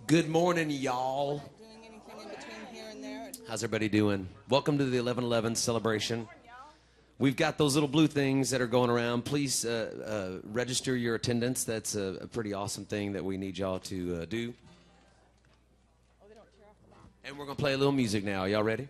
Good morning, y'all. Doing anything in between here and there? How's everybody doing? Welcome to the 11/11 celebration. We've got those little blue things that are going around. Please register your attendance. That's a pretty awesome thing that we need y'all to do. And we're going to play a little music now. Y'all ready?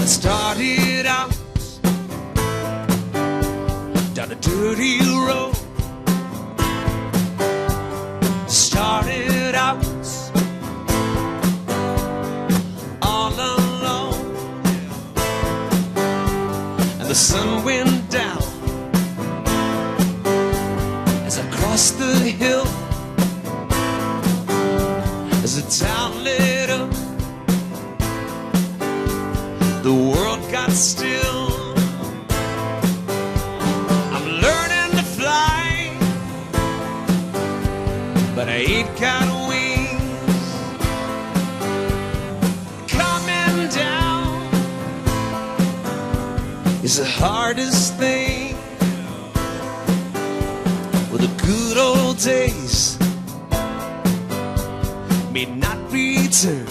Started out down a dirty road. Started out all alone, and the sun went down as I crossed the hill, as the town lit up. The world got still. I'm learning to fly, but I ain't got wings. Coming down is the hardest thing. Well, the good old days may not return.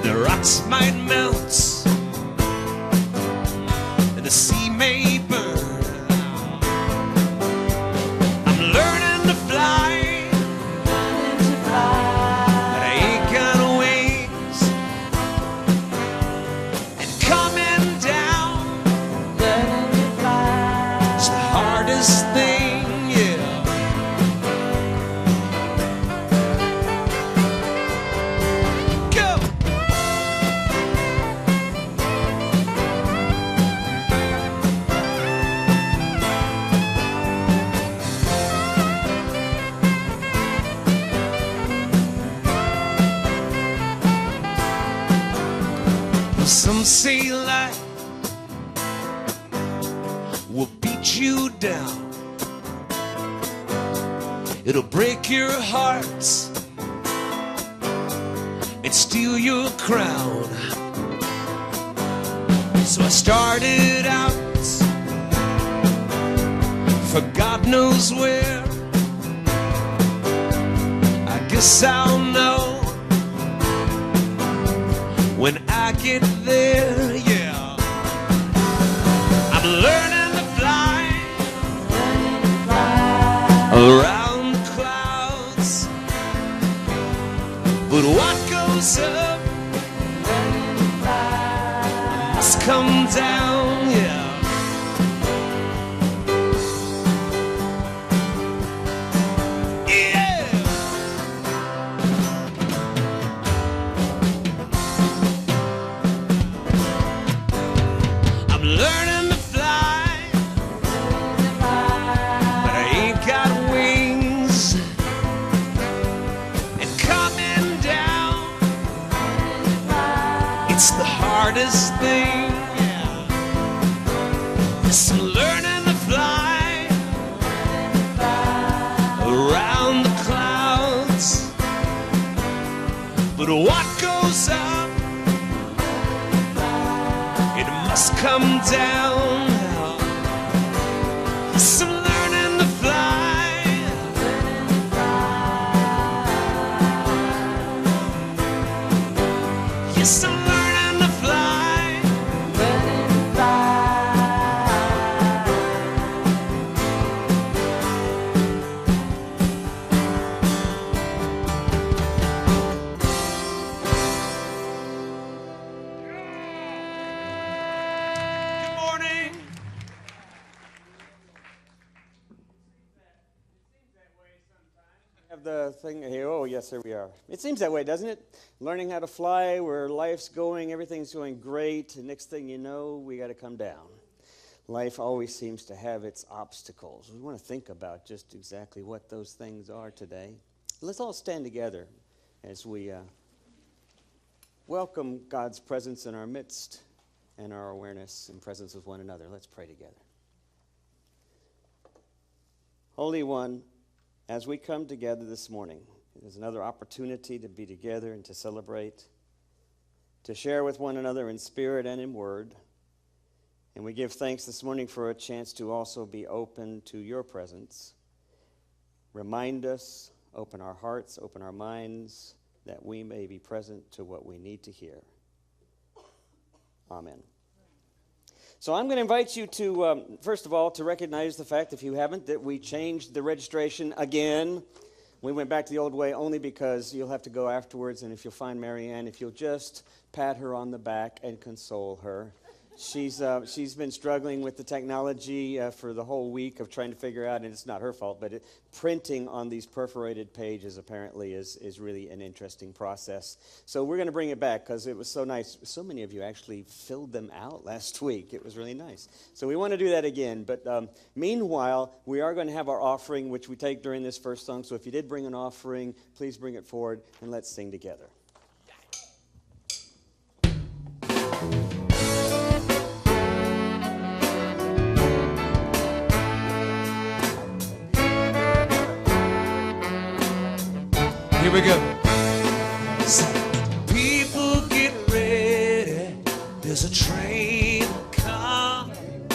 The rocks might melt, and the sea may burn. I'm learning to fly, but I ain't got wings. And coming down is the hardest thing, yeah. Go! Some say life will beat you down. It'll break your heart and steal your crown. So I started out for God knows where. I guess I'll know when I get there, yeah. I'm learning to fly around the clouds, but what goes up must come down, yeah. Learning to fly, but I ain't got wings. And coming down, it's the hardest thing, yeah. So I'm learning to fly around the clouds, but what goes up, it must come down. So I'm learning to fly. Yes, I'm learning to fly. Good morning. Have the thing here. Oh, yes, here we are. It seems that way, doesn't it? Learning how to fly, where life's going, everything's going great. The next thing you know, we got to come down. Life always seems to have its obstacles. We want to think about just exactly what those things are today. Let's all stand together as we welcome God's presence in our midst and our awareness and presence with one another. Let's pray together. Holy One, as we come together this morning, there's another opportunity to be together and to celebrate, to share with one another in spirit and in word. And we give thanks this morning for a chance to also be open to your presence. Remind us, open our hearts, open our minds, that we may be present to what we need to hear. Amen. So I'm going to invite you to, first of all, to recognize the fact, if you haven't, that we changed the registration again. We went back to the old way only because you'll have to go afterwards, and if you'll find Marianne, if you'll just pat her on the back and console her. She's been struggling with the technology for the whole week of trying to figure out, and it's not her fault, but printing on these perforated pages apparently is really an interesting process. So we're going to bring it back because it was so nice. So many of you actually filled them out last week. It was really nice. So we want to do that again. But meanwhile, we are going to have our offering, which we take during this first song. So if you did bring an offering, please bring it forward, and let's sing together. Here we go. People get ready. There's a train coming.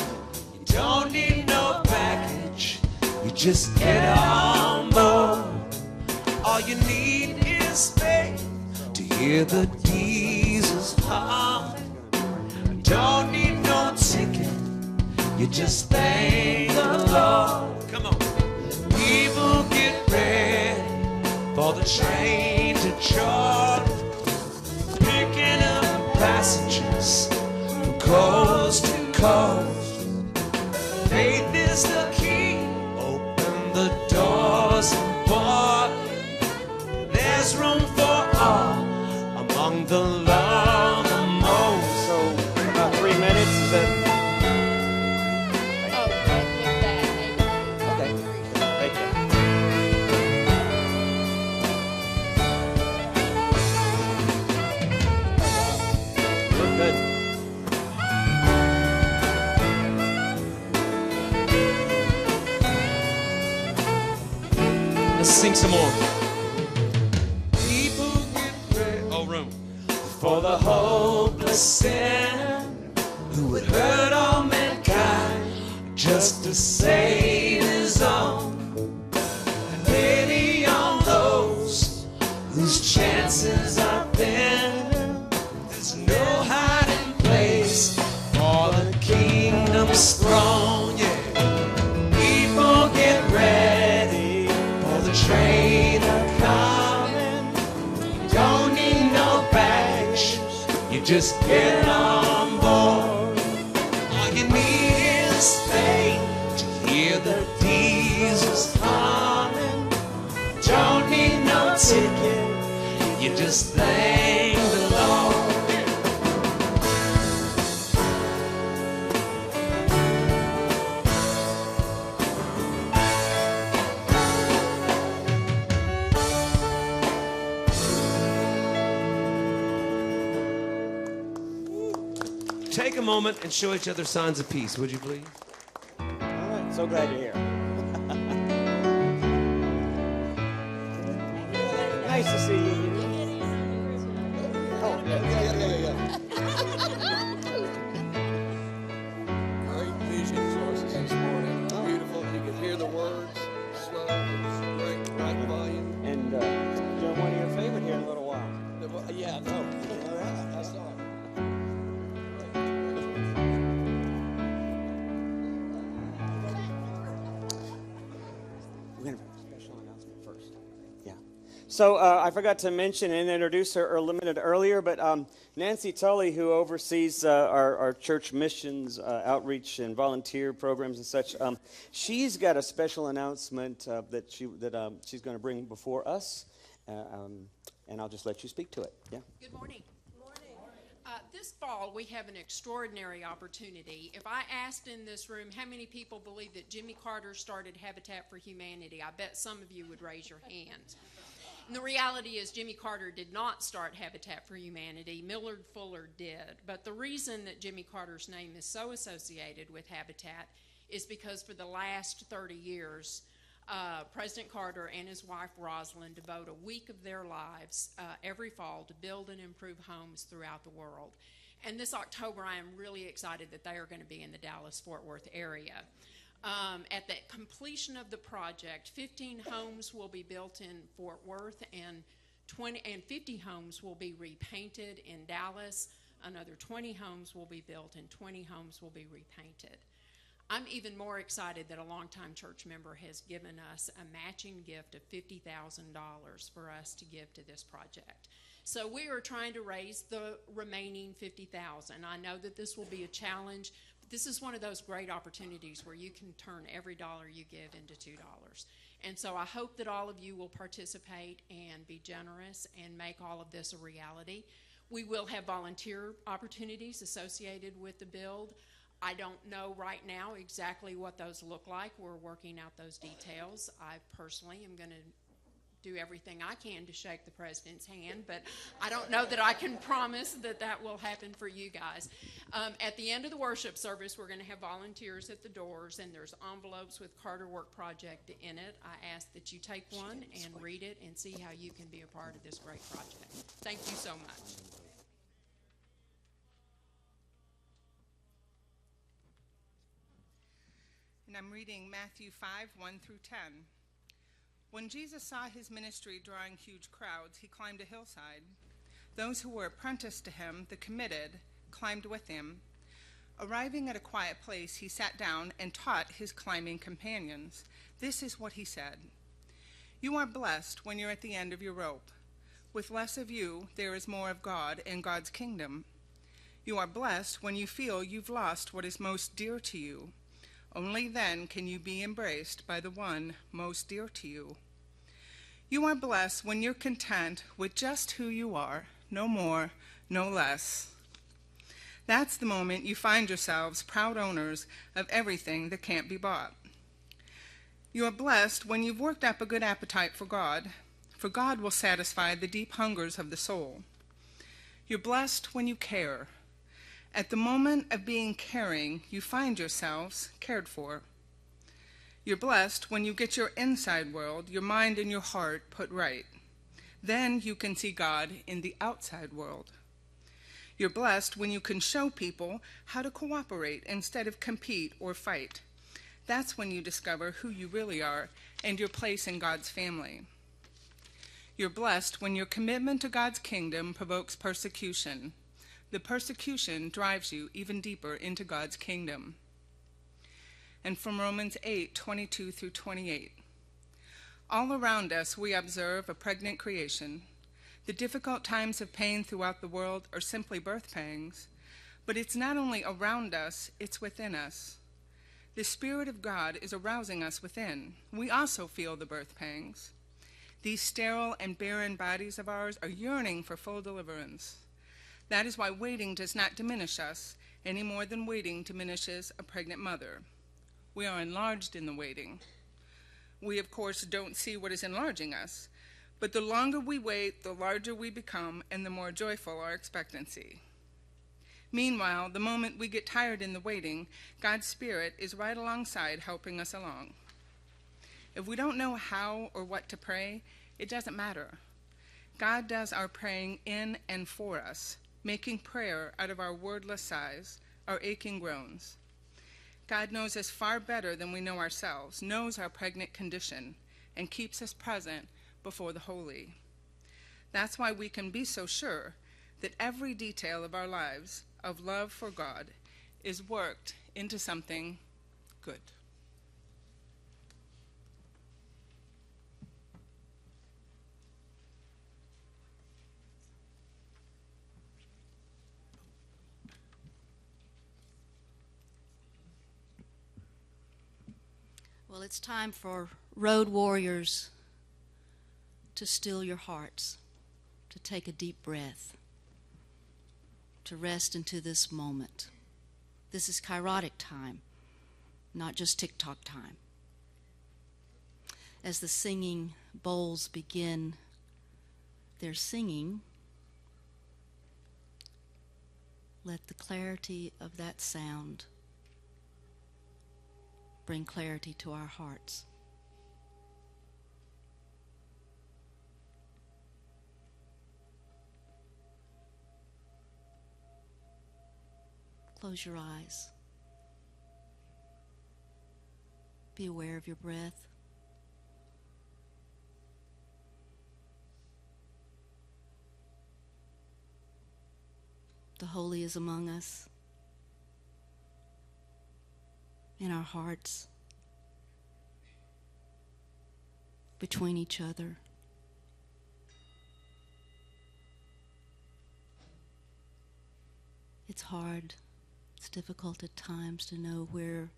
You don't need no package. You just get on board. All you need is faith to hear the diesels humming. Don't need no ticket. You just thank the Lord. Come on. People get ready for the train to jog, picking up passengers from coast to coast. Faith is the key, open the doors and walk. There's room for all among the long and most. So about 3 minutes, is that? Oh, right here, that, maybe. Okay. Thank you. Look good. Let's sing some more. People get ready. Oh, room. For the hopeless sin who would hurt all mankind just to save his own. And pity on those whose chances are thin. There's no hiding place for the kingdom's throne. Yeah. People get ready for the train a-coming. You don't need no baggage. You just get on board. All you need is faith to hear the diesels humming. Don't need no ticket. You just thank the Lord. Take a moment and show each other signs of peace, would you please? All right, so glad you're here. Nice to see you. Oh, Yeah. Great vision sources this morning. Beautiful. You could hear the words swell. Great, right volume. and doing one of your favorite here in a little while. Yeah, no. I saw it. We're going to have a special announcement first. Yeah. So I forgot to mention and introduce her a minute earlier, but Nancy Tully, who oversees our church missions, outreach, and volunteer programs and such, she's got a special announcement that she's going to bring before us, and I'll just let you speak to it. Yeah. Good morning. This fall, we have an extraordinary opportunity. If I asked in this room how many people believe that Jimmy Carter started Habitat for Humanity, I bet some of you would raise your hand. And the reality is Jimmy Carter did not start Habitat for Humanity. Millard Fuller did. But the reason that Jimmy Carter's name is so associated with Habitat is because for the last 30 years, President Carter and his wife Rosalind devote a week of their lives every fall to build and improve homes throughout the world. And this October, I am really excited that they are going to be in the Dallas-Fort Worth area. At the completion of the project, 15 homes will be built in Fort Worth, and 50 homes will be repainted in Dallas. Another 20 homes will be built, and 20 homes will be repainted. I'm even more excited that a longtime church member has given us a matching gift of $50,000 for us to give to this project. So we are trying to raise the remaining $50,000. I know that this will be a challenge, but this is one of those great opportunities where you can turn every dollar you give into $2. And so I hope that all of you will participate and be generous and make all of this a reality. We will have volunteer opportunities associated with the build. I don't know right now exactly what those look like. We're working out those details. I personally am going to do everything I can to shake the president's hand, but I don't know that I can promise that that will happen for you guys. At the end of the worship service, we're going to have volunteers at the doors, and there's envelopes with Carter Work Project in it. I ask that you take one and read it and see how you can be a part of this great project. Thank you so much. And I'm reading Matthew 5, 1 through 10. When Jesus saw his ministry drawing huge crowds, he climbed a hillside. Those who were apprenticed to him, the committed, climbed with him. Arriving at a quiet place, he sat down and taught his climbing companions. This is what he said. You are blessed when you're at the end of your rope. With less of you, there is more of God and God's kingdom. You are blessed when you feel you've lost what is most dear to you. Only then can you be embraced by the one most dear to you. You are blessed when you're content with just who you are, no more, no less. That's the moment you find yourselves proud owners of everything that can't be bought. You are blessed when you've worked up a good appetite for God will satisfy the deep hungers of the soul. You're blessed when you care. At the moment of being caring, you find yourselves cared for. You're blessed when you get your inside world, your mind and your heart put right. Then you can see God in the outside world. You're blessed when you can show people how to cooperate instead of compete or fight. That's when you discover who you really are and your place in God's family. You're blessed when your commitment to God's kingdom provokes persecution. The persecution drives you even deeper into God's kingdom. And from Romans 8, 22 through 28. All around us we observe a pregnant creation. The difficult times of pain throughout the world are simply birth pangs. But it's not only around us, it's within us. The Spirit of God is arousing us within. We also feel the birth pangs. These sterile and barren bodies of ours are yearning for full deliverance. That is why waiting does not diminish us any more than waiting diminishes a pregnant mother. We are enlarged in the waiting. We, of course, don't see what is enlarging us, but the longer we wait, the larger we become, and the more joyful our expectancy. Meanwhile, the moment we get tired in the waiting, God's Spirit is right alongside helping us along. If we don't know how or what to pray, it doesn't matter. God does our praying in and for us, making prayer out of our wordless sighs, our aching groans. God knows us far better than we know ourselves, knows our pregnant condition, and keeps us present before the holy. That's why we can be so sure that every detail of our lives of love for God is worked into something good. Well, it's time for road warriors to still your hearts, to take a deep breath, to rest into this moment. This is kairotic time, not just TikTok time. As the singing bowls begin their singing, let the clarity of that sound bring clarity to our hearts. Close your eyes. Be aware of your breath. The Holy is among us, in our hearts, between each other. It's hard, it's difficult at times to know where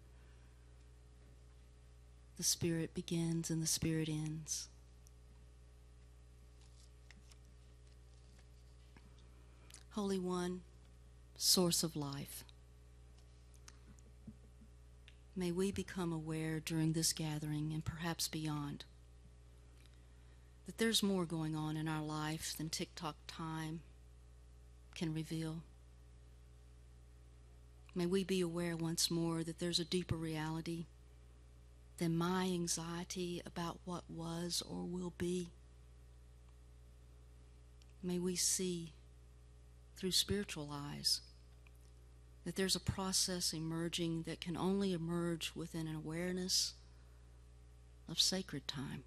the Spirit begins and the Spirit ends. Holy One, source of life, may we become aware during this gathering and perhaps beyond that there's more going on in our life than TikTok time can reveal. May we be aware once more that there's a deeper reality than my anxiety about what was or will be. May we see through spiritual eyes that there's a process emerging that can only emerge within an awareness of sacred time.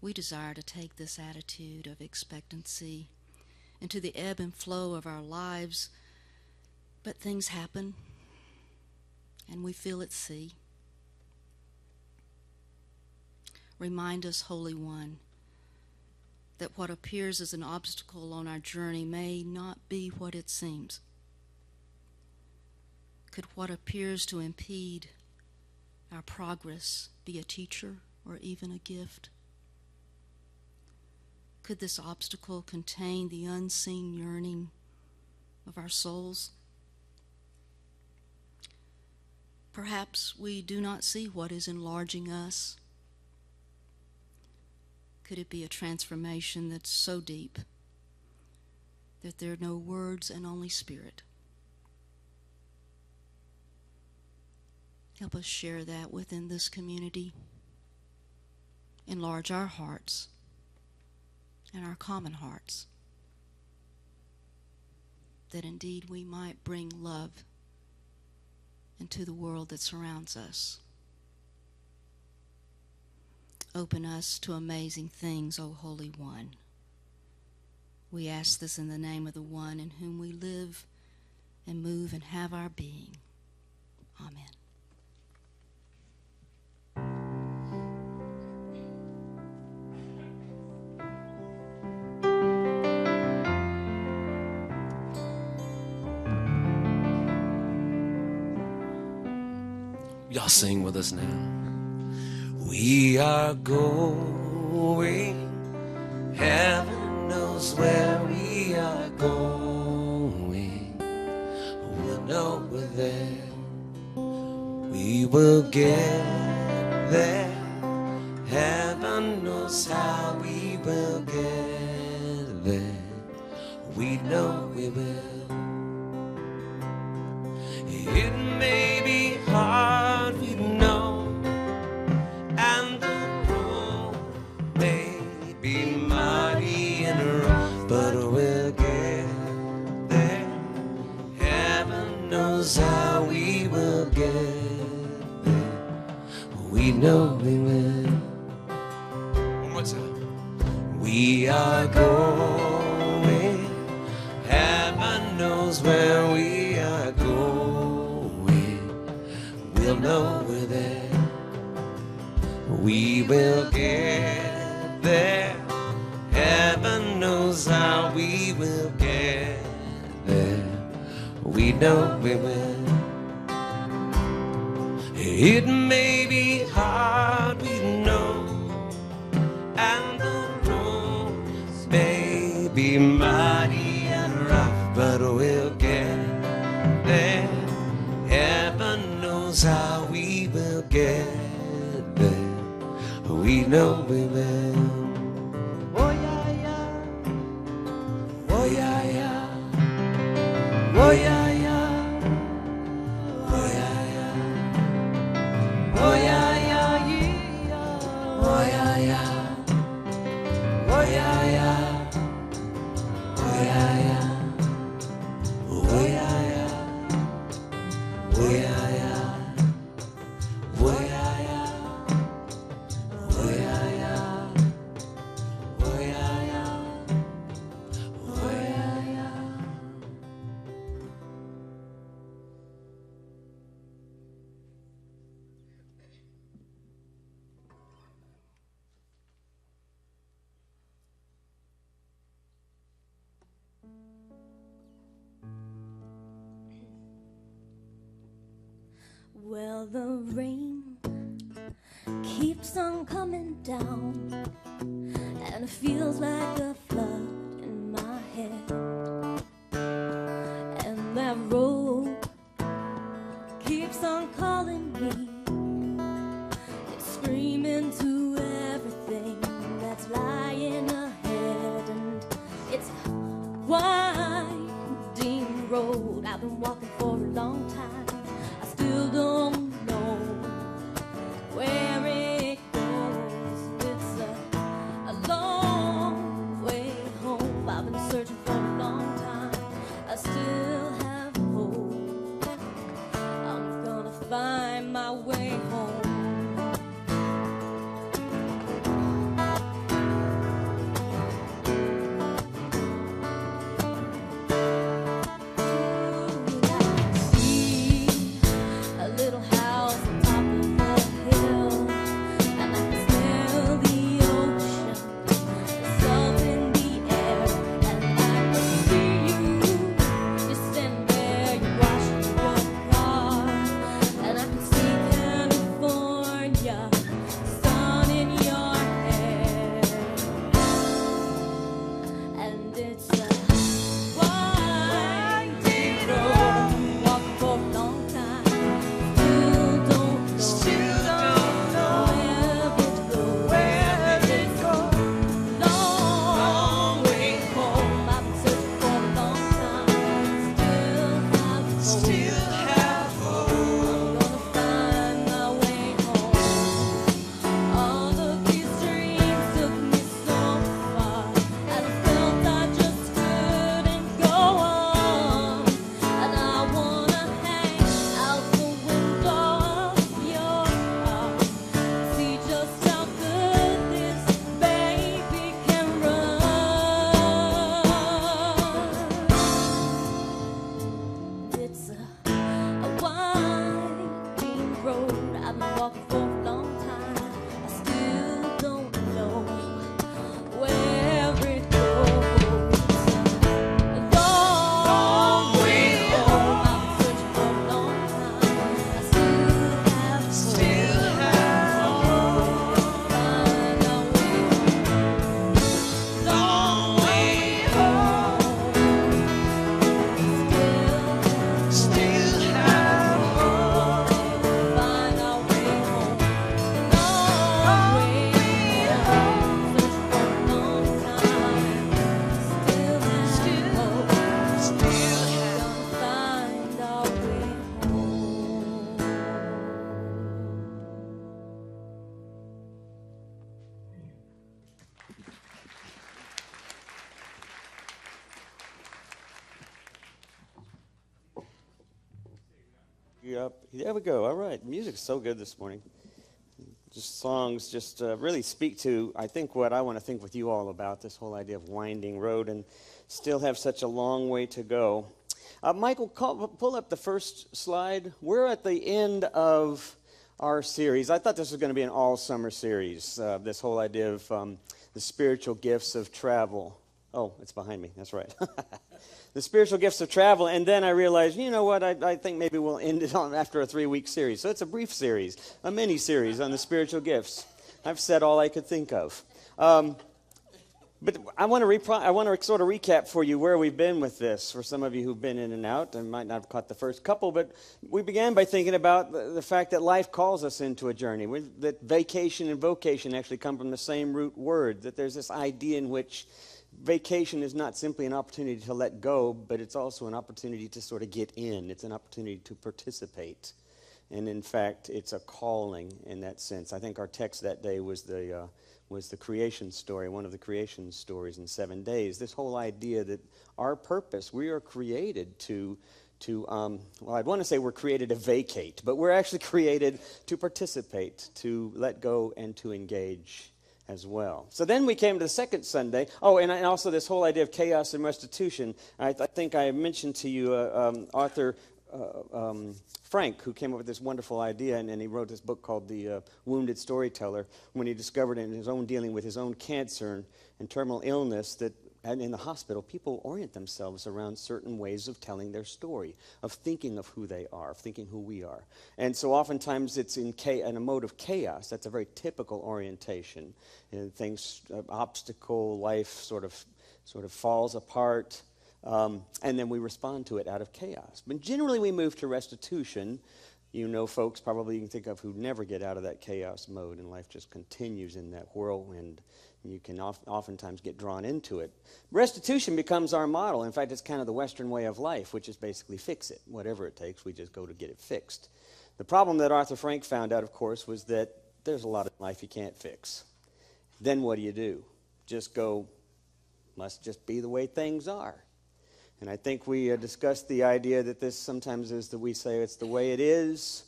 We desire to take this attitude of expectancy into the ebb and flow of our lives, but things happen and we feel at sea. Remind us, Holy One, that what appears as an obstacle on our journey may not be what it seems. Could what appears to impede our progress be a teacher or even a gift? Could this obstacle contain the unseen yearning of our souls? Perhaps we do not see what is enlarging us. Could it be a transformation that's so deep that there are no words and only Spirit? Help us share that within this community. Enlarge our hearts and our common hearts, that indeed we might bring love into the world that surrounds us. Open us to amazing things, O Holy One. We ask this in the name of the one in whom we live and move and have our being. Amen. Y'all sing with us now. We are going, heaven knows where we are going. We'll know we're there, we will get there. Heaven knows how we will get there, we know we will. It may be hard, we know, and the road may be muddy and rough, but we'll get there. Heaven knows how we will get there, we know we will. One more time. We are going, heaven knows where we are going. We'll know we're there, we will get there. Heaven knows how we will get there, we know we will. It may be hard, we know, and the road may be muddy and rough, but we'll get there. Heaven knows how we will get there, we know we will. Oh yeah, yeah, oh yeah, yeah, oh yeah, yeah, oh yeah, yeah, oh yeah, yeah, yeah, oh yeah, yeah, oh yeah, yeah, oh yeah, yeah, Well, the rain keeps on coming down, and it feels like a flood in my head. And that road keeps on calling me. It's screaming to everything that's lying ahead. And it's a winding road I've been walking for a long time. I still don't know where it goes. It's a long way home. I've been searching for a long time. I still have hope. I'm gonna find my way home. Yep. There we go. All right. Music's so good this morning. Just songs just really speak to, I think, what I want to think with you all about, this whole idea of winding road and still have such a long way to go. Michael, pull up the first slide. We're at the end of our series. I thought this was going to be an all-summer series, this whole idea of the spiritual gifts of travel. Oh, it's behind me. That's right. The spiritual gifts of travel. And then I realized, you know what, I think maybe we'll end it on after a 3-week series. So it's a brief series, a mini-series on the spiritual gifts. I've said all I could think of. But I want to sort of recap for you where we've been with this. For some of you who've been in and out and might not have caught the first couple, but we began by thinking about the fact that life calls us into a journey. That vacation and vocation actually come from the same root word. That there's this idea in which vacation is not simply an opportunity to let go, but it's also an opportunity to sort of get in. It's an opportunity to participate. And in fact, it's a calling in that sense. I think our text that day was the creation story, one of the creation stories in 7 days. This whole idea that our purpose, we are created to I'd want to say we're created to vacate, but we're actually created to participate, to let go and to engage as well. So then we came to the second Sunday. Oh, and also this whole idea of chaos and restitution. I think I mentioned to you author Frank, who came up with this wonderful idea, and he wrote this book called The Wounded Storyteller, when he discovered in his own dealing with his own cancer and terminal illness that and in the hospital, people orient themselves around certain ways of telling their story, of thinking of who they are, of thinking who we are. And so oftentimes it's in a mode of chaos. That's a very typical orientation. And things, obstacle, life sort of falls apart, and then we respond to it out of chaos. But generally we move to restitution. You know folks probably you can think of who never get out of that chaos mode, and life just continues in that whirlwind. You can oftentimes get drawn into it. Restitution becomes our model. In fact, it's kind of the Western way of life, which is basically fix it. Whatever it takes, we just go to get it fixed. The problem that Arthur Frank found out, of course, was that there's a lot of life you can't fix. Then what do? Just go, must just be the way things are. And I think we discussed the idea that this sometimes is that we say it's the way it is.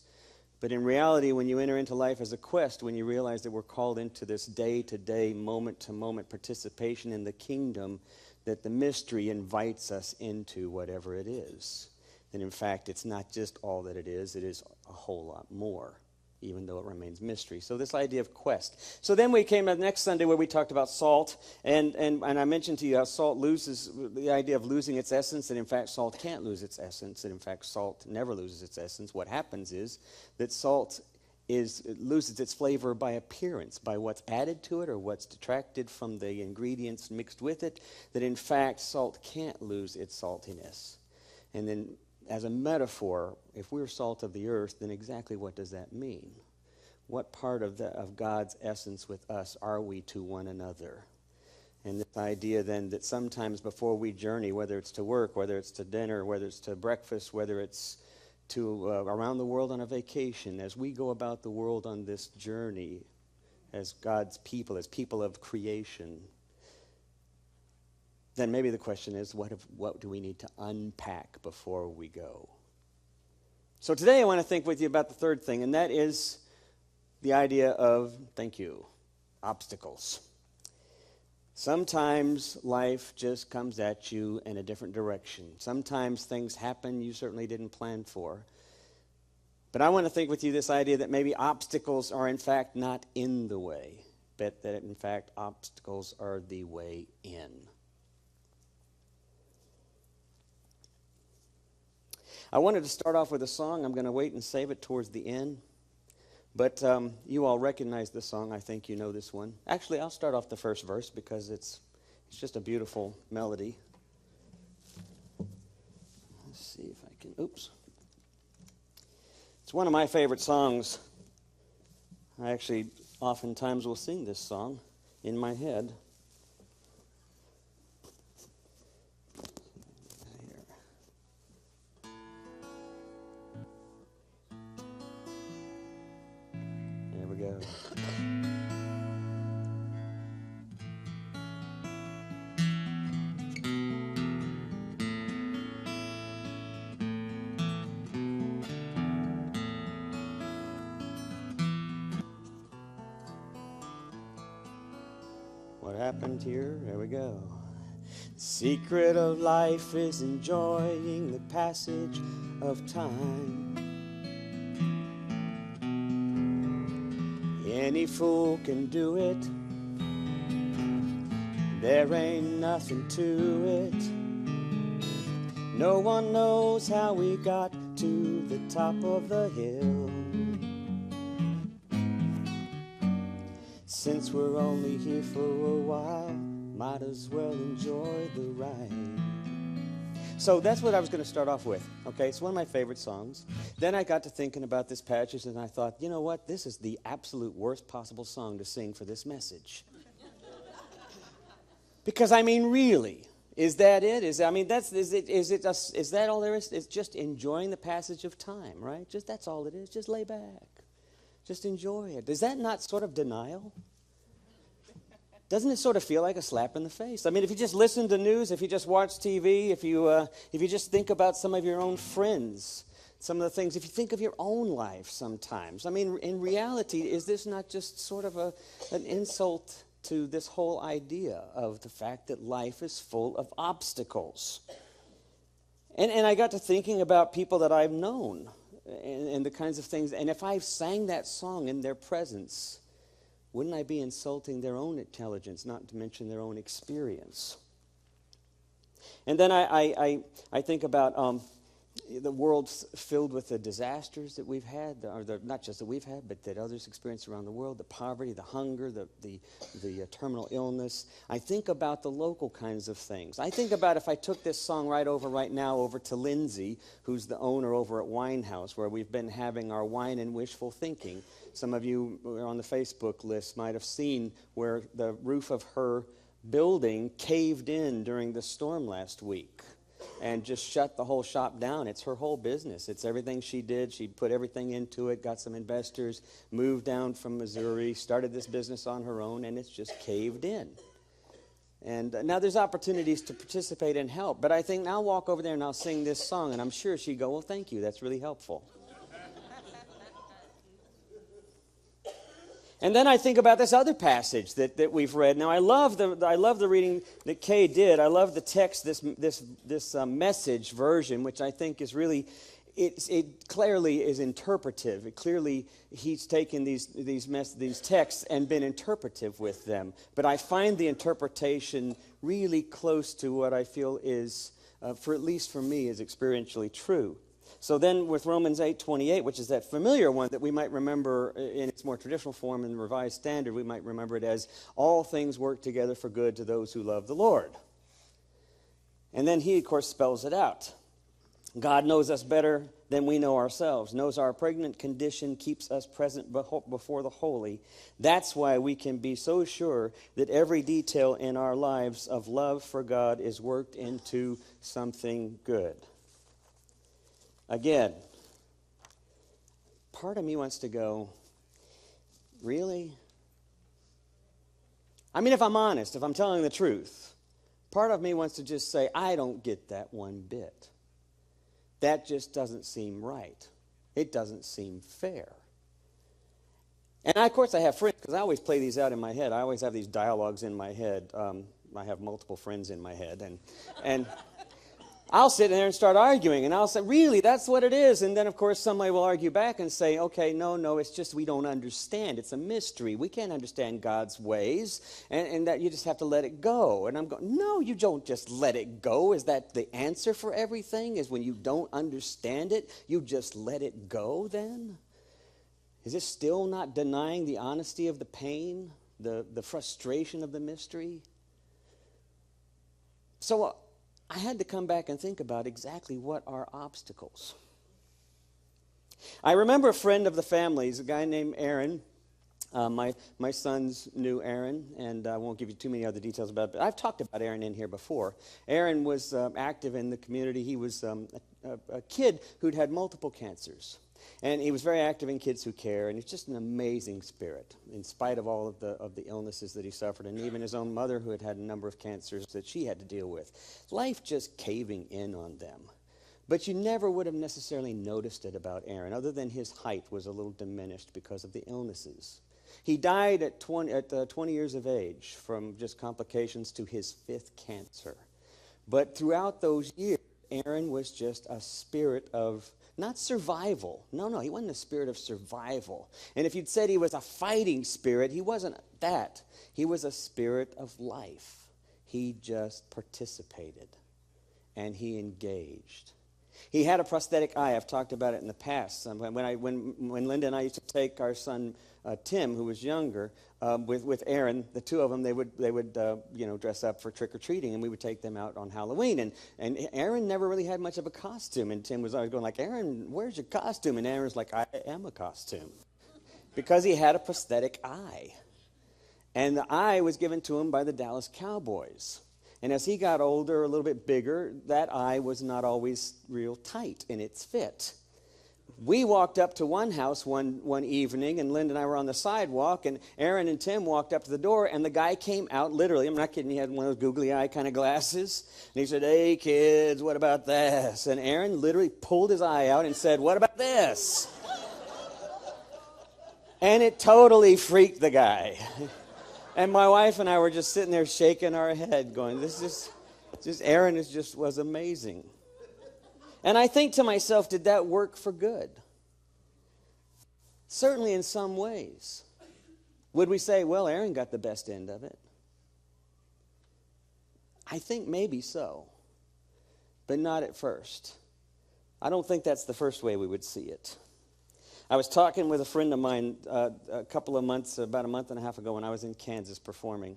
But in reality, when you enter into life as a quest, when you realize that we're called into this day-to-day, moment-to-moment participation in the kingdom, that the mystery invites us into whatever it is. And in fact, it's not just all that it is a whole lot more, even though it remains mystery. So this idea of quest. So then we came to the next Sunday where we talked about salt, and I mentioned to you how salt loses, the idea of losing its essence, that in fact salt can't lose its essence, that in fact salt never loses its essence. What happens is that salt loses its flavor by appearance, by what's added to it or what's detracted from the ingredients mixed with it, that in fact salt can't lose its saltiness. And then as a metaphor, if we're salt of the earth, then exactly what does that mean? What part of God's essence with us are we to one another? And this idea then that sometimes before we journey, whether it's to work, whether it's to dinner, whether it's to breakfast, whether it's to around the world on a vacation, as we go about the world on this journey as God's people, as people of creation, then maybe the question is, what do we need to unpack before we go? So today I want to think with you about the third thing, and that is the idea of, obstacles. Sometimes life just comes at you in a different direction. Sometimes things happen you certainly didn't plan for. But I want to think with you this idea that maybe obstacles are in fact not in the way, but that in fact obstacles are the way in. I wanted to start off with a song. I'm going to wait and save it towards the end. But you all recognize this song. I think you know this one. Actually, I'll start off the first verse because it's just a beautiful melody. Let's see if I can. Oops. It's one of my favorite songs. I actually oftentimes will sing this song in my head. Go. What happened here? There we go. The secret of life is enjoying the passage of time. Any fool can do it. There ain't nothing to it. No one knows how we got to the top of the hill. Since we're only here for a while, might as well enjoy the ride. So that's what I was going to start off with. Okay, it's one of my favorite songs. Then I got to thinking about this passage, and I thought, you know what? This is the absolute worst possible song to sing for this message. Because I mean, really, is that it? Is that all there is? It's just enjoying the passage of time, right? Just that's all it is. Just lay back, just enjoy it. Is that not sort of denial? Doesn't it sort of feel like a slap in the face? I mean, if you just listen to news, if you just watch TV, if you just think about some of your own friends, some of the things, if you think of your own life sometimes, I mean, in reality, is this not just sort of an insult to this whole idea of the fact that life is full of obstacles? And I got to thinking about people that I've known and the kinds of things, and if I sang that song in their presence, wouldn't I be insulting their own intelligence, not to mention their own experience? And then I think about the world's filled with the disasters that we've had, not just that we've had, but that others experience around the world, the poverty, the hunger, the terminal illness. I think about the local kinds of things. I think about if I took this song right now over to Lindsay, who's the owner over at Wine House, where we've been having our wine and wishful thinking. Some of you who are on the Facebook list might have seen where the roof of her building caved in during the storm last week and just shut the whole shop down. It's her whole business. It's everything she did. She put everything into it, got some investors, moved down from Missouri, started this business on her own, and it's just caved in. And now there's opportunities to participate and help, but I think I'll walk over there and I'll sing this song, and I'm sure she'd go, well, thank you, that's really helpful. And then I think about this other passage that we've read. Now I love the reading that Kay did. I love the text, this Message version, which I think is really, it clearly is interpretive. It clearly he's taken these texts and been interpretive with them. But I find the interpretation really close to what I feel is, for at least for me, is experientially true. So then with Romans 8:28, which is that familiar one that we might remember in its more traditional form in the Revised Standard, we might remember it as, all things work together for good to those who love the Lord. And then he, of course, spells it out. God knows us better than we know ourselves, knows our pregnant condition, keeps us present before the holy. That's why we can be so sure that every detail in our lives of love for God is worked into something good. Again, part of me wants to go, really? I mean, if I'm honest, if I'm telling the truth, part of me wants to just say, I don't get that one bit. That just doesn't seem right. It doesn't seem fair. And of course I have friends, because I always play these out in my head. I always have these dialogues in my head. I have multiple friends in my head. And I'll sit there and start arguing, and I'll say, really, that's what it is. And then, of course, somebody will argue back and say, okay, no, it's just we don't understand. It's a mystery. We can't understand God's ways, and that you just have to let it go. And I'm going, no, you don't just let it go. Is that the answer for everything? Is when you don't understand it, you just let it go then? Is this still not denying the honesty of the pain, the frustration of the mystery? So I had to come back and think about exactly what are obstacles. I remember a friend of the family's, a guy named Aaron. My sons knew Aaron, and I won't give you too many other details about it, but I've talked about Aaron in here before. Aaron was active in the community. He was a kid who'd had multiple cancers. And he was very active in Kids Who Care, and he's just an amazing spirit, in spite of all of the illnesses that he suffered, and even his own mother, who had had a number of cancers that she had to deal with. Life just caving in on them. But you never would have necessarily noticed it about Aaron, other than his height was a little diminished because of the illnesses. He died at 20 years of age from just complications to his 5th cancer. But throughout those years, Aaron was just a spirit of not survival. No, he wasn't a spirit of survival. And if you'd said he was a fighting spirit, he wasn't that. He was a spirit of life. He just participated, and he engaged. He had a prosthetic eye. I've talked about it in the past. When Linda and I used to take our son Tim, who was younger, with Aaron, the two of them, they would dress up for trick-or-treating, and we would take them out on Halloween. And Aaron never really had much of a costume, and Tim was always going like, Aaron, where's your costume? And Aaron's like, I am a costume. Because he had a prosthetic eye. And the eye was given to him by the Dallas Cowboys. And as he got older, a little bit bigger, that eye was not always real tight in its fit. We walked up to one house one evening, and Linda and I were on the sidewalk, and Aaron and Tim walked up to the door, and the guy came out, literally, I'm not kidding, he had one of those googly eye kind of glasses, and he said, hey kids, what about this? And Aaron literally pulled his eye out and said, what about this? And it totally freaked the guy. And my wife and I were just sitting there shaking our head going, Aaron was amazing. And I think to myself, did that work for good? Certainly in some ways. Would we say, well, Aaron got the best end of it? I think maybe so. but not at first. I don't think that's the first way we would see it. I was talking with a friend of mine about a month and a half ago when I was in Kansas performing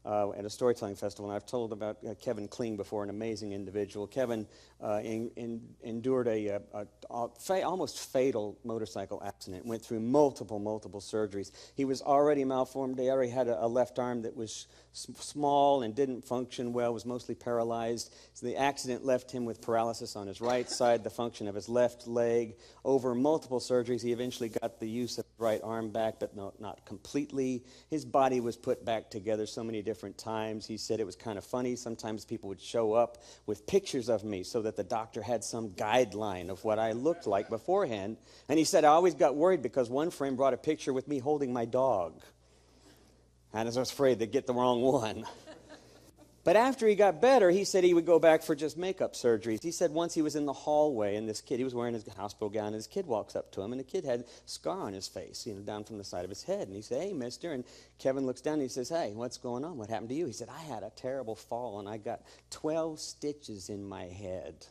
at a storytelling festival, and I've told about Kevin Kling before, an amazing individual. Kevin endured a almost fatal motorcycle accident, went through multiple surgeries. He was already malformed. He already had a left arm that was small and didn't function well, was mostly paralyzed. So the accident left him with paralysis on his right side, the function of his left leg. Over multiple surgeries, he eventually got the use of his right arm back, but not completely. His body was put back together so many different times. He said it was kind of funny. Sometimes people would show up with pictures of me so that the doctor had some guideline of what I looked like beforehand. And he said, I always got worried because one friend brought a picture with me holding my dog. And I was afraid they'd get the wrong one. But after he got better, he said he would go back for just makeup surgeries. He said once he was in the hallway, and this kid, he was wearing his hospital gown, and this kid walks up to him, and the kid had a scar on his face, down from the side of his head. And he said, hey, mister. And Kevin looks down, and he says, hey, what's going on? What happened to you? He said, I had a terrible fall, and I got 12 stitches in my head.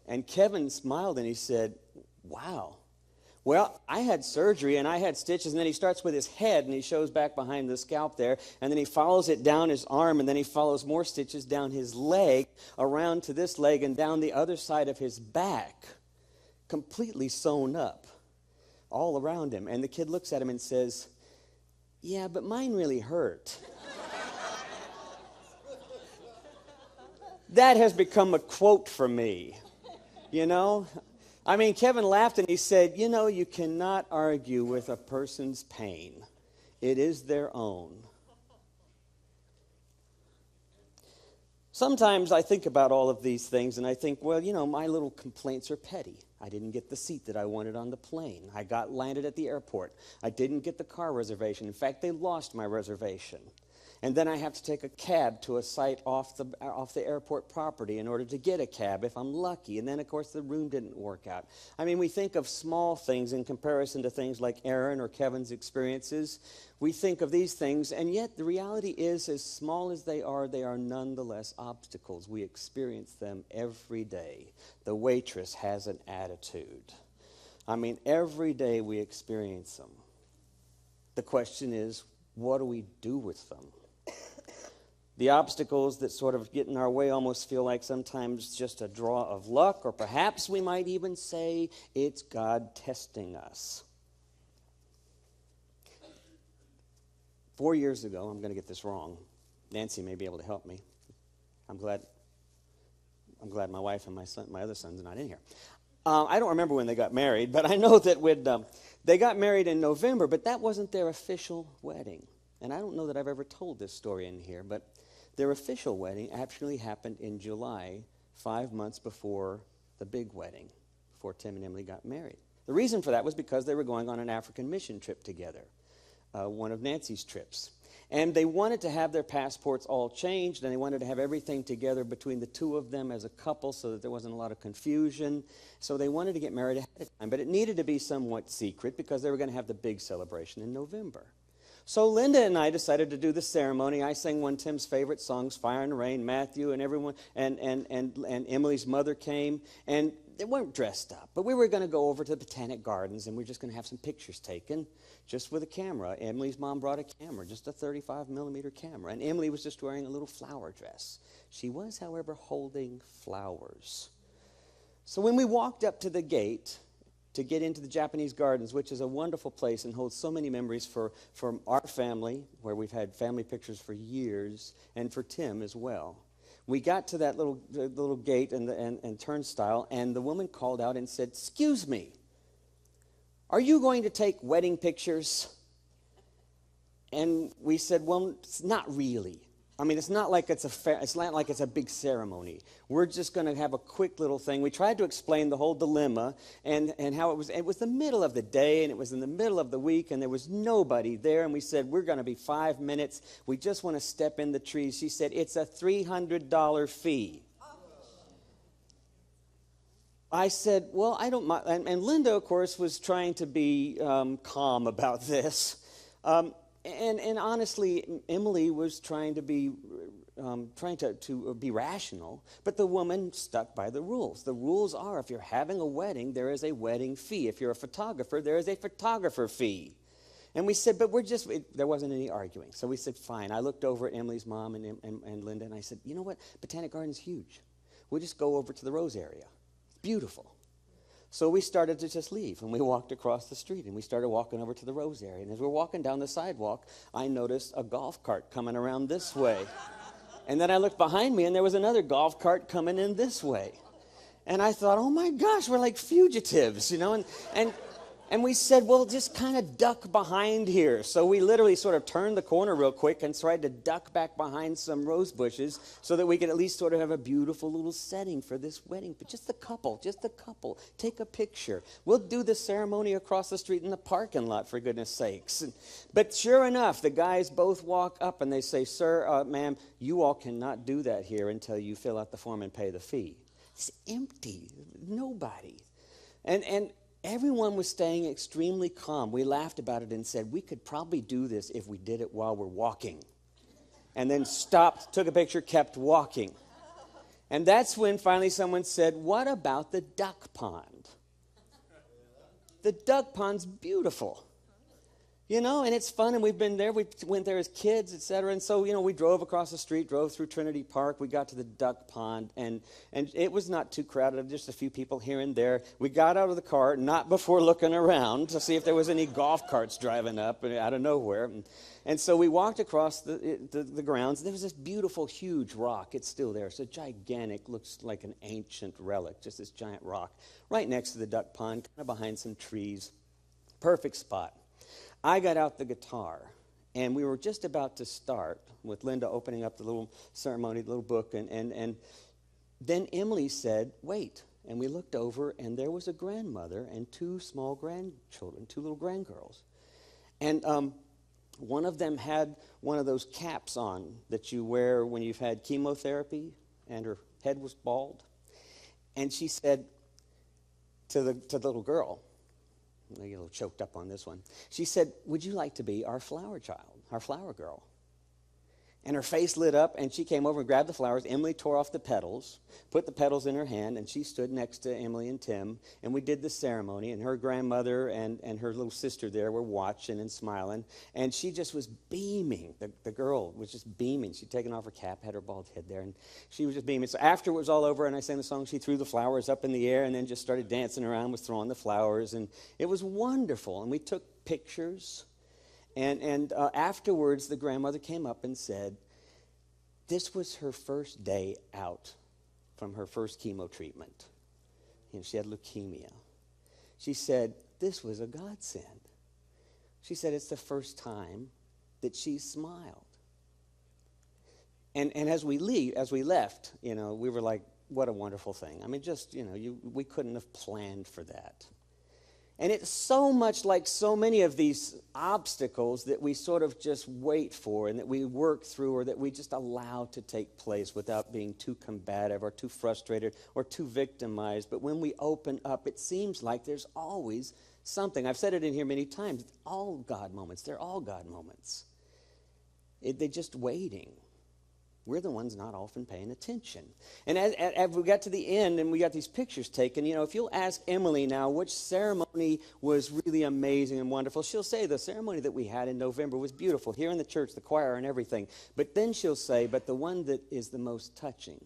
And Kevin smiled, and he said, wow. Well, I had surgery, and I had stitches, and then he starts with his head, and he shows back behind the scalp there, and then he follows it down his arm, and then he follows more stitches down his leg, around to this leg, and down the other side of his back, completely sewn up, all around him. And the kid looks at him and says, yeah, but mine really hurt. That has become a quote for me, I mean, Kevin laughed and he said, you cannot argue with a person's pain. It is their own. Sometimes I think about all of these things and I think, well, my little complaints are petty. I didn't get the seat that I wanted on the plane. I got landed at the airport. I didn't get the car reservation. In fact, they lost my reservation. And then I have to take a cab to a site off the airport property in order to get a cab if I'm lucky. And then, of course, the room didn't work out. I mean, we think of small things in comparison to things like Aaron or Kevin's experiences. We think of these things, and yet the reality is, as small as they are nonetheless obstacles. We experience them every day. The waitress has an attitude. I mean, every day we experience them. The question is, what do we do with them? The obstacles that sort of get in our way almost feel like sometimes just a draw of luck, or perhaps we might even say it's God testing us. 4 years ago, I'm going to get this wrong. Nancy may be able to help me. I'm glad my wife and my other sons are not in here. I don't remember when they got married, but I know that they got married in November, but that wasn't their official wedding. And I don't know that I've ever told this story in here, but their official wedding actually happened in July, 5 months before the big wedding, before Tim and Emily got married. The reason for that was because they were going on an African mission trip together, one of Nancy's trips. And they wanted to have their passports all changed, and they wanted to have everything together between the two of them as a couple so that there wasn't a lot of confusion. So they wanted to get married ahead of time, but it needed to be somewhat secret because they were going to have the big celebration in November. So Linda and I decided to do the ceremony. I sang one of Tim's favorite songs, Fire and Rain, Matthew, and everyone, and Emily's mother came, and they weren't dressed up. But we were going to go over to the Botanic Gardens, and we were just going to have some pictures taken just with a camera. Emily's mom brought a camera, just a 35-millimeter camera, and Emily was just wearing a little flower dress. She was, however, holding flowers. So when we walked up to the gate to get into the Japanese Gardens, which is a wonderful place and holds so many memories for our family, where we've had family pictures for years, and for Tim as well. We got to that little gate and turnstile, and the woman called out and said, "Excuse me, are you going to take wedding pictures?" And we said, "Well, it's not really. I mean, it's not like it's a big ceremony. We're just going to have a quick little thing." We tried to explain the whole dilemma and how it was the middle of the day, and it was in the middle of the week, and there was nobody there. And we said, "We're going to be 5 minutes. We just want to step in the trees." She said, "It's a $300 fee." I said, "Well, I don't mind." And Linda, of course, was trying to be calm about this. And honestly, Emily was trying to be trying to be rational, but the woman stuck by the rules. The rules are, if you're having a wedding, there is a wedding fee. If you're a photographer, there is a photographer fee. And we said, but there wasn't any arguing. So we said, fine. I looked over at Emily's mom and Linda, and I said, you know what? Botanic Garden's huge. We'll just go over to the Rose area. It's beautiful. So we started to just leave, and we walked across the street, and we started walking over to the Rose area. And as we're walking down the sidewalk, I noticed a golf cart coming around this way. And then I looked behind me, and there was another golf cart coming in this way. And I thought, oh my gosh, we're like fugitives, you know, and we said, well, just kind of duck behind here. So we literally sort of turned the corner real quick and tried to duck back behind some rose bushes so that we could at least sort of have a beautiful little setting for this wedding. But just a couple, take a picture. We'll do the ceremony across the street in the parking lot, for goodness sakes. But sure enough, the guys both walk up and they say, sir, ma'am, you all cannot do that here until you fill out the form and pay the fee. It's empty. Nobody. And everyone was staying extremely calm. We laughed about it and said, we could probably do this if we did it while we're walking. And then stopped, took a picture, kept walking. And that's when finally someone said, what about the duck pond? The duck pond's beautiful. You know, and it's fun, and we've been there. We went there as kids, et cetera. And so, you know, we drove across the street, drove through Trinity Park. We got to the duck pond, and it was not too crowded, just a few people here and there. We got out of the car, not before looking around to see if there was any golf carts driving up out of nowhere. And so we walked across the grounds. There was this beautiful, huge rock. It's still there. It's a gigantic, looks like an ancient relic, just this giant rock, right next to the duck pond, kind of behind some trees. Perfect spot. I got out the guitar, and we were just about to start with Linda opening up the little ceremony, the little book, and then Emily said, wait. And we looked over, and there was a grandmother and two small grandchildren, two little grandgirls. And one of them had one of those caps on that you wear when you've had chemotherapy, and her head was bald. And she said to the little girl, I get a little choked up on this one. She said, would you like to be our flower child, our flower girl? And her face lit up, and she came over and grabbed the flowers. Emily tore off the petals, put the petals in her hand, and she stood next to Emily and Tim, and we did the ceremony, and her grandmother and her little sister there were watching and smiling, and she just was beaming. The girl was just beaming. She'd taken off her cap, had her bald head there, and she was just beaming. So after it was all over and I sang the song, she threw the flowers up in the air and then just started dancing around, was throwing the flowers, and it was wonderful, and we took pictures. And afterwards, the grandmother came up and said, this was her first day out from her first chemo treatment. You know, she had leukemia. She said, this was a godsend. She said, it's the first time that she smiled. And as we left, you know, we were like, what a wonderful thing. I mean, just, you know, we couldn't have planned for that. And it's so much like so many of these obstacles that we sort of just wait for and that we work through or that we just allow to take place without being too combative or too frustrated or too victimized. But when we open up, it seems like there's always something. I've said it in here many times. It's all God moments. They're all God moments. They're just waiting. We're the ones not often paying attention. And as we got to the end and we got these pictures taken, you know, if you'll ask Emily now which ceremony was really amazing and wonderful, she'll say the ceremony that we had in November was beautiful, here in the church, the choir and everything. But then she'll say, but the one that is the most touching,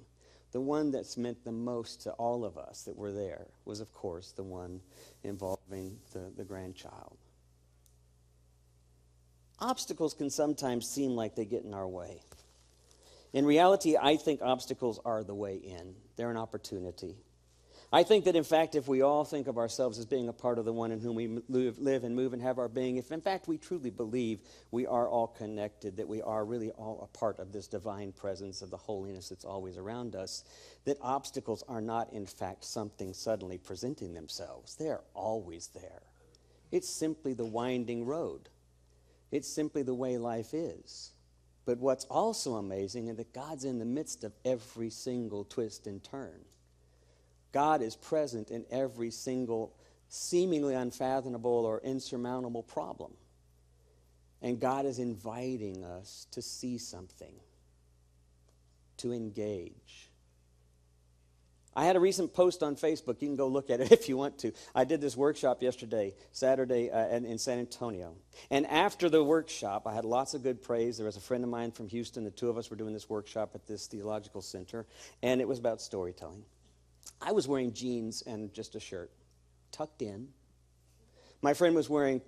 the one that's meant the most to all of us that were there was, of course, the one involving the grandchild. Obstacles can sometimes seem like they get in our way. In reality, I think obstacles are the way in. They're an opportunity. I think that, in fact, if we all think of ourselves as being a part of the one in whom we live and move and have our being, if, in fact, we truly believe we are all connected, that we are really all a part of this divine presence of the holiness that's always around us, that obstacles are not, in fact, something suddenly presenting themselves. They're always there. It's simply the winding road. It's simply the way life is. But what's also amazing is that God's in the midst of every single twist and turn. God is present in every single seemingly unfathomable or insurmountable problem. And God is inviting us to see something. to engage. I had a recent post on Facebook. You can go look at it if you want to. I did this workshop yesterday, Saturday, in San Antonio. And after the workshop, I had lots of good praise. There was a friend of mine from Houston. The two of us were doing this workshop at this theological center, and it was about storytelling. I was wearing jeans and just a shirt, tucked in. My friend was wearing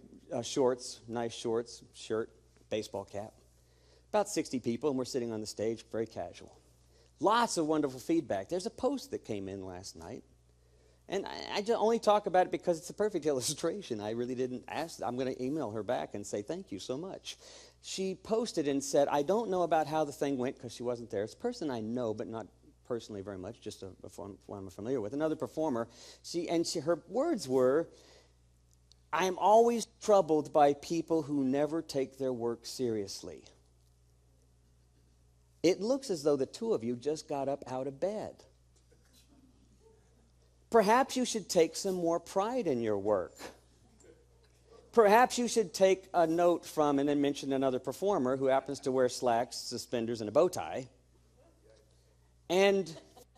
shorts, nice shorts, shirt, baseball cap. About 60 people, and we're sitting on the stage, very casual. Lots of wonderful feedback. There's a post that came in last night. And I just only talk about it because it's a perfect illustration. I really didn't ask. I'm going to email her back and say thank you so much. She posted and said, I don't know about how the thing went because she wasn't there. It's a person I know, but not personally very much, just one I'm familiar with. Another performer. Her words were, I am always troubled by people who never take their work seriously. It looks as though the two of you just got up out of bed. Perhaps you should take some more pride in your work. Perhaps you should take a note from, and then mention another performer who happens to wear slacks, suspenders, and a bow tie, and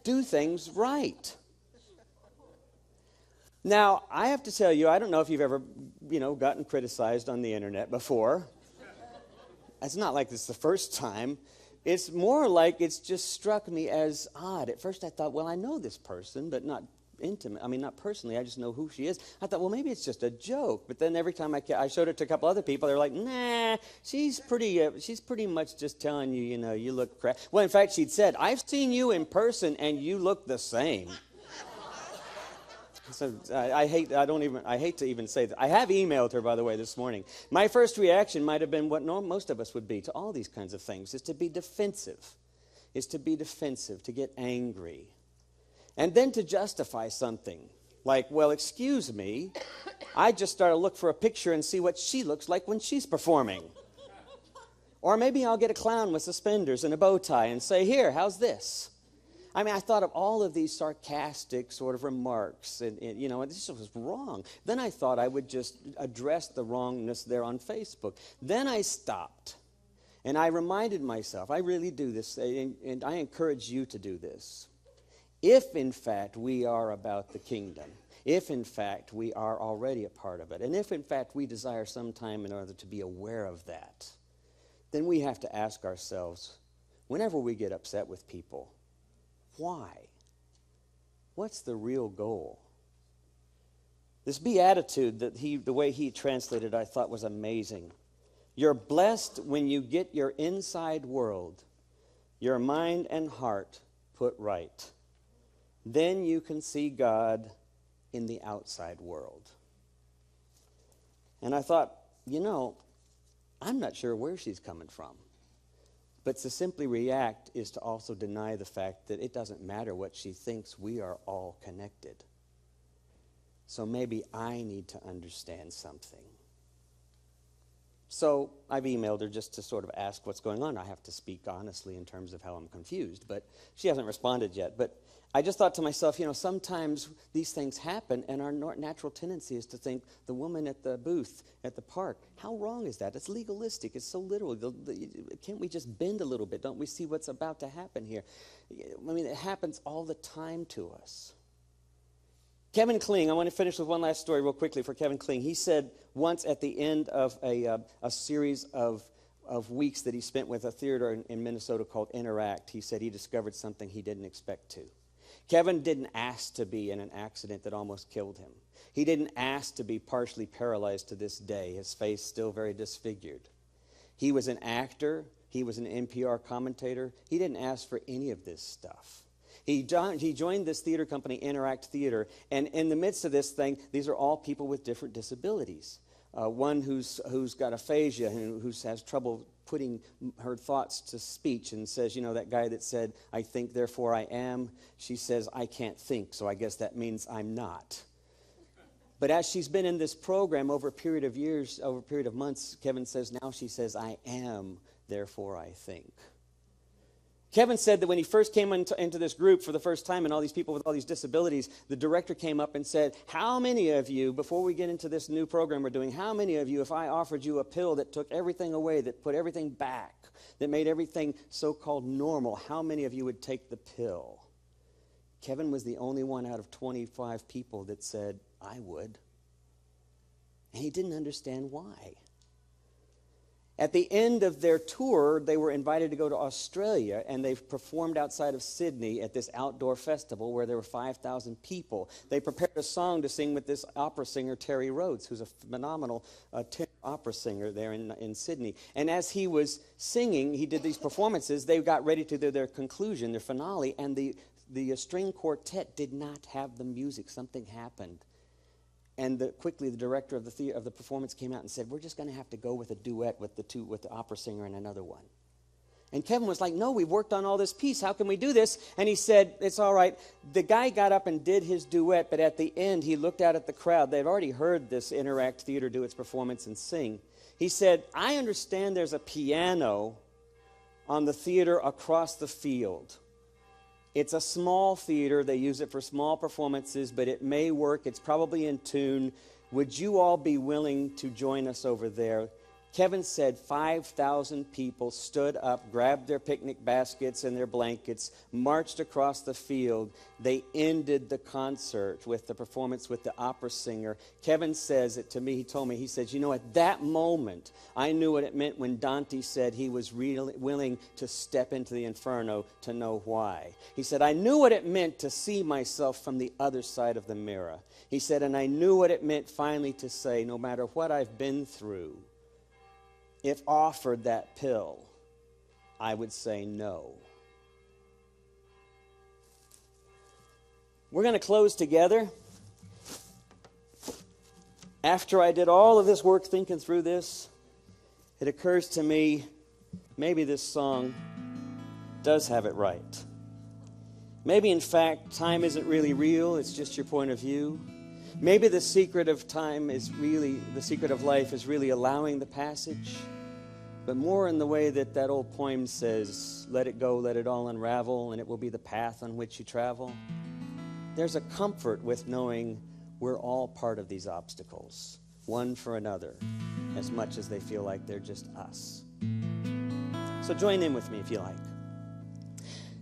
do things right. Now, I have to tell you, I don't know if you've ever, gotten criticized on the internet before. It's not like this is the first time. It's more like it's just struck me as odd. At first I thought, well, I know this person, but not intimate. I mean, not personally. I just know who she is. I thought, well, maybe it's just a joke. But then every time I showed it to a couple other people, they're like, nah, she's pretty much just telling you, you look crap. Well, in fact, she'd said, I've seen you in person and you look the same. So I hate to even say that. I have emailed her, by the way, this morning. My first reaction might have been what most of us would be to all these kinds of things, is to be defensive, to get angry, and then to justify something. Like, well, excuse me, I just started to look for a picture and see what she looks like when she's performing. Or maybe I'll get a clown with suspenders and a bow tie and say, here, how's this? I mean, I thought of all of these sarcastic sort of remarks, and this was wrong. Then I thought I would just address the wrongness there on Facebook. Then I stopped, and I reminded myself, I really do this, and I encourage you to do this. If, in fact, we are about the kingdom, if, in fact, we are already a part of it, and if, in fact, we desire some time in order to be aware of that, then we have to ask ourselves, whenever we get upset with people, why? What's the real goal? This beatitude, the way he translated, I thought was amazing. You're blessed when you get your inside world, your mind and heart put right. Then you can see God in the outside world. And I thought, I'm not sure where she's coming from. But to simply react is to also deny the fact that it doesn't matter what she thinks, we are all connected. So maybe I need to understand something. So I've emailed her just to sort of ask what's going on. I have to speak honestly in terms of how I'm confused, but she hasn't responded yet. But I just thought to myself, sometimes these things happen, and our natural tendency is to think the woman at the booth at the park, how wrong is that? It's legalistic. It's so literal. Can't we just bend a little bit? Don't we see what's about to happen here? I mean, it happens all the time to us. Kevin Kling, I want to finish with one last story real quickly for Kevin Kling. He said once at the end of a series of weeks that he spent with a theater in Minnesota called Interact, he said he discovered something he didn't expect to. Kevin didn't ask to be in an accident that almost killed him. He didn't ask to be partially paralyzed to this day, his face still very disfigured. He was an actor. He was an NPR commentator. He didn't ask for any of this stuff. He joined this theater company, Interact Theater, and in the midst of this thing, these are all people with different disabilities. One who's got aphasia, who has trouble putting her thoughts to speech, and says, that guy that said, I think, therefore I am, she says, I can't think, so I guess that means I'm not. But as she's been in this program over a period of years, over a period of months, Kevin says, now she says, I am, therefore I think. Kevin said that when he first came into this group for the first time and all these people with all these disabilities, the director came up and said, how many of you, before we get into this new program we're doing, how many of you, if I offered you a pill that took everything away, that put everything back, that made everything so-called normal, how many of you would take the pill? Kevin was the only one out of 25 people that said, I would. And he didn't understand why. At the end of their tour, they were invited to go to Australia, and they performed outside of Sydney at this outdoor festival where there were 5,000 people. They prepared a song to sing with this opera singer, Terry Rhodes, who's a phenomenal tenor opera singer there in Sydney. And as he was singing, he did these performances. They got ready to do their conclusion, their finale, and the string quartet did not have the music. Something happened. And quickly, the director of the performance came out and said, we're just going to have to go with a duet with the opera singer and another one. And Kevin was like, no, we've worked on all this piece. How can we do this? And he said, it's all right. The guy got up and did his duet, but at the end, he looked out at the crowd. They'd already heard this Interact Theater do its performance and sing. He said, I understand there's a piano on the theater across the field. It's a small theater. They use it for small performances, but it may work. It's probably in tune. Would you all be willing to join us over there? Kevin said 5,000 people stood up, grabbed their picnic baskets and their blankets, marched across the field. They ended the concert with the performance with the opera singer. Kevin says it to me. He told me, he says, you know, at that moment, I knew what it meant when Dante said he was really willing to step into the inferno to know why. He said, I knew what it meant to see myself from the other side of the mirror. He said, and I knew what it meant finally to say, no matter what I've been through, if offered that pill, I would say no. We're going to close together. After I did all of this work thinking through this, it occurs to me, maybe this song does have it right. Maybe, in fact, time isn't really real, it's just your point of view. Maybe the secret of time is really, the secret of life is really allowing the passage, but more in the way that old poem says, let it go, let it all unravel, and it will be the path on which you travel. There's a comfort with knowing we're all part of these obstacles, one for another, as much as they feel like they're just us. So join in with me if you like.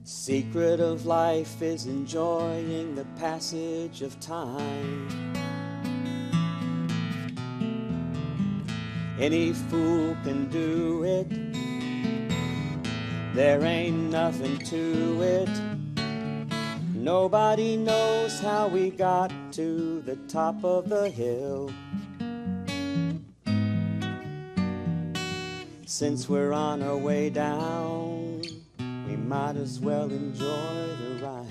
Secret of life is enjoying the passage of time. Any fool can do it. There ain't nothing to it. Nobody knows how we got to the top of the hill. Since we're on our way down, we might as well enjoy the ride.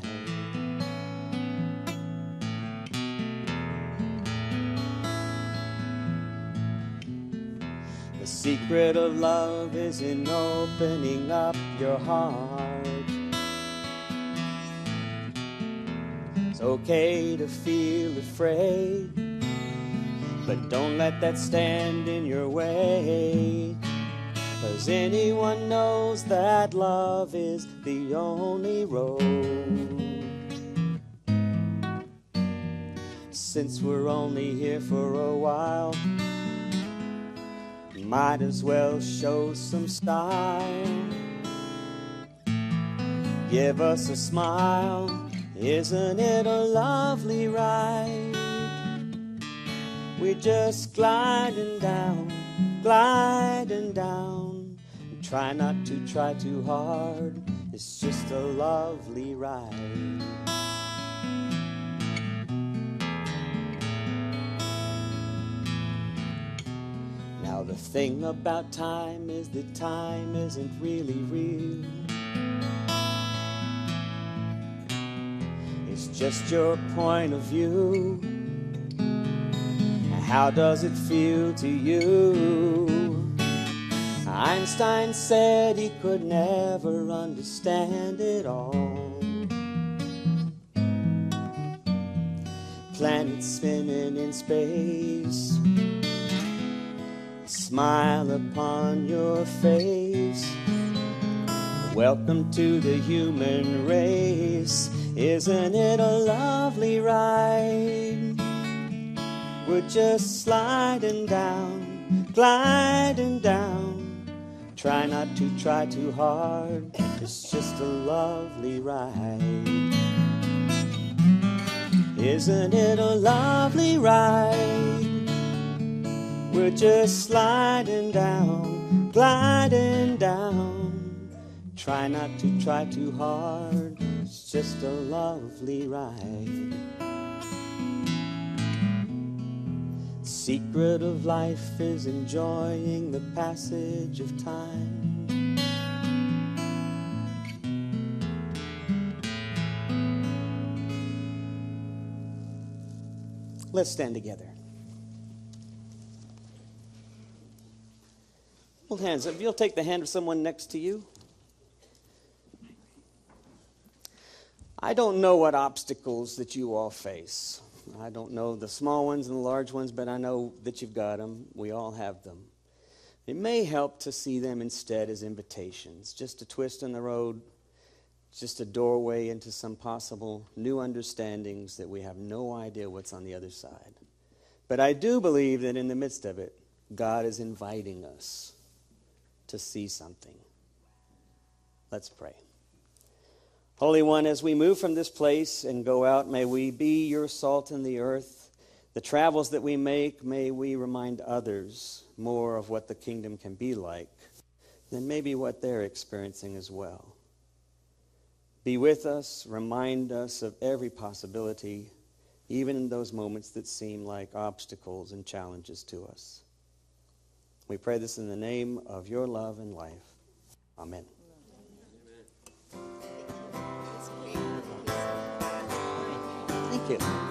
The secret of love is in opening up your heart. It's okay to feel afraid, but don't let that stand in your way. 'Cause anyone knows that love is the only road. Since we're only here for a while, might as well show some style. Give us a smile, isn't it a lovely ride? We're just gliding down. Try not to try too hard, it's just a lovely ride. Now the thing about time is that time isn't really real. It's just your point of view. How does it feel to you? Einstein said he could never understand it all. Planets spinning in space, smile upon your face. Welcome to the human race. Isn't it a lovely ride? We're just sliding down, gliding down. Try not to try too hard. It's just a lovely ride. Isn't it a lovely ride? We're just sliding down, gliding down. Try not to try too hard. It's just a lovely ride. Secret of life is enjoying the passage of time. Let's stand together. Hold hands. If you'll take the hand of someone next to you. I don't know what obstacles that you all face. I don't know the small ones and the large ones, but I know that you've got them. We all have them. It may help to see them instead as invitations, just a twist in the road, just a doorway into some possible new understandings that we have no idea what's on the other side. But I do believe that in the midst of it, God is inviting us to see something. Let's pray. Holy One, as we move from this place and go out, may we be your salt in the earth. The travels that we make, may we remind others more of what the kingdom can be like than maybe what they're experiencing as well. Be with us, remind us of every possibility, even in those moments that seem like obstacles and challenges to us. We pray this in the name of your love and life. Amen. Thank you.